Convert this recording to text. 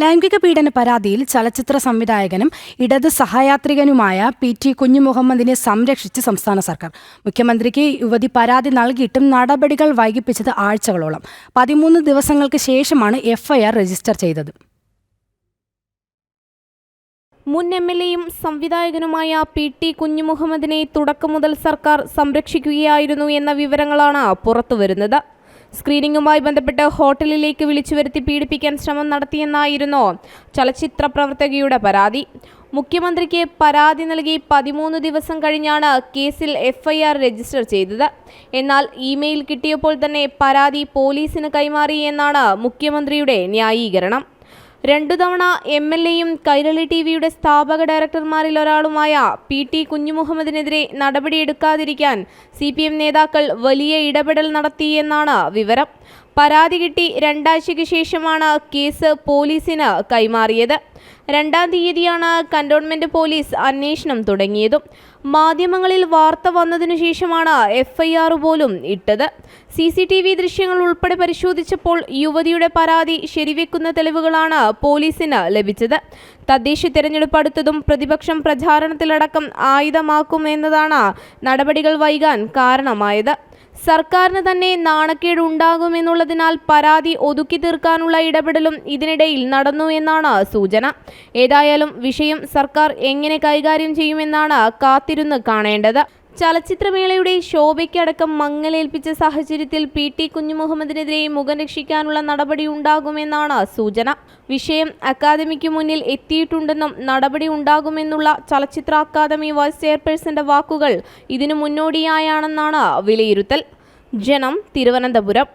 ലൈംഗിക പീഡന പരാതിയിൽ ചലച്ചിത്ര സംവിധായകനും ഇടത് സഹയാത്രികനുമായ പി.ടി. കുഞ്ഞുമുഹമ്മദിനെ സംരക്ഷിച്ച് സംസ്ഥാന സർക്കാർ. മുഖ്യമന്ത്രിക്ക് യുവതി പരാതി നൽകിയിട്ടും നടപടികൾ വൈകിപ്പിച്ചത് ആഴ്ചകളോളം. 13 ദിവസങ്ങൾക്ക് ശേഷമാണ് എഫ്ഐആർ രജിസ്റ്റർ ചെയ്തത്. മുൻ എം.എൽ.എയും സംവിധായകനുമായ പി.ടി. കുഞ്ഞുമുഹമ്മദിനെ തുടക്കം മുതൽ സർക്കാർ സംരക്ഷിക്കുകയായിരുന്നു എന്ന വിവരങ്ങളാണ് പുറത്തുവരുന്നത്. സ്ക്രീനിംഗുമായി ബന്ധപ്പെട്ട് ഹോട്ടലിലേക്ക് വിളിച്ചു വരുത്തി പീഡിപ്പിക്കാൻ ശ്രമം നടത്തിയെന്നായിരുന്നു ചലച്ചിത്ര പ്രവർത്തകയുടെ പരാതി. മുഖ്യമന്ത്രിക്ക് പരാതി നൽകി 13 ദിവസം കഴിഞ്ഞാണ് കേസിൽ എഫ്ഐആർ രജിസ്റ്റർ ചെയ്തത്. എന്നാൽ ഇമെയിൽ കിട്ടിയപ്പോൾ തന്നെ പരാതി പോലീസിന് കൈമാറി എന്നാണ് മുഖ്യമന്ത്രിയുടെ ന്യായീകരണം. 2 തവണ എം.എൽ.എയും കൈരളി ടി.വിയുടെ സ്ഥാപക ഡയറക്ടർമാരിൽ ഒരാളുമായ പി.ടി. കുഞ്ഞുമുഹമ്മദിനെതിരെ നടപടിയെടുക്കാതിരിക്കാൻ CPM നേതാക്കൾ വലിയ ഇടപെടൽ നടത്തിയെന്നാണ് വിവരം. പരാതി കിട്ടി 2 ആഴ്ചയ്ക്ക് ശേഷമാണ് കേസ് പോലീസിന് കൈമാറിയത്. 2-ാം തീയതിയാണ് കന്റോൺമെന്റ് പോലീസ് അന്വേഷണം തുടങ്ങിയതും. മാധ്യമങ്ങളിൽ വാർത്ത വന്നതിനു ശേഷമാണ് എഫ്ഐആർ പോലും ഇട്ടത്. CCTV ദൃശ്യങ്ങൾ ഉൾപ്പെടെ പരിശോധിച്ചപ്പോൾ യുവതിയുടെ പരാതി ശരിവെക്കുന്ന തെളിവുകളാണ് പോലീസിന് ലഭിച്ചത്. തദ്ദേശ തെരഞ്ഞെടുപ്പ് അടുത്തതും പ്രതിപക്ഷം പ്രചാരണത്തിലടക്കം ആയുധമാക്കുമെന്നതാണ് നടപടികൾ വൈകാൻ കാരണമായത്. സർക്കാരിന് തന്നെ നാണക്കേട് ഉണ്ടാകുമെന്നുള്ളതിനാൽ പരാതി ഒതുക്കി തീർക്കാനുള്ള ഇടപെടലും ഇതിനിടയിൽ നടന്നു എന്നാണ് സൂചന. ഏതായാലും വിഷയം സർക്കാർ എങ്ങനെ കൈകാര്യം ചെയ്യുമെന്നാണ് കാത്തിരുന്ന് കാണേണ്ടത്. ചലച്ചിത്രമേളയുടെ ശോഭയ്ക്കടക്കം മങ്ങലേൽപ്പിച്ച സാഹചര്യത്തിൽ പി.ടി. കുഞ്ഞുമുഹമ്മദിനെതിരെ മുഖം രക്ഷിക്കാനുള്ള നടപടി ഉണ്ടാകുമെന്നാണ് സൂചന. വിഷയം അക്കാദമിക്ക് മുന്നിൽ എത്തിയിട്ടുണ്ടെന്നും നടപടി ഉണ്ടാകുമെന്നുള്ള ചലച്ചിത്ര അക്കാദമി വൈസ് ചെയർപേഴ്സന്റെ വാക്കുകൾ ഇതിനു മുന്നോടിയായാണെന്നാണ് വിലയിരുത്തൽ. ജനം, തിരുവനന്തപുരം.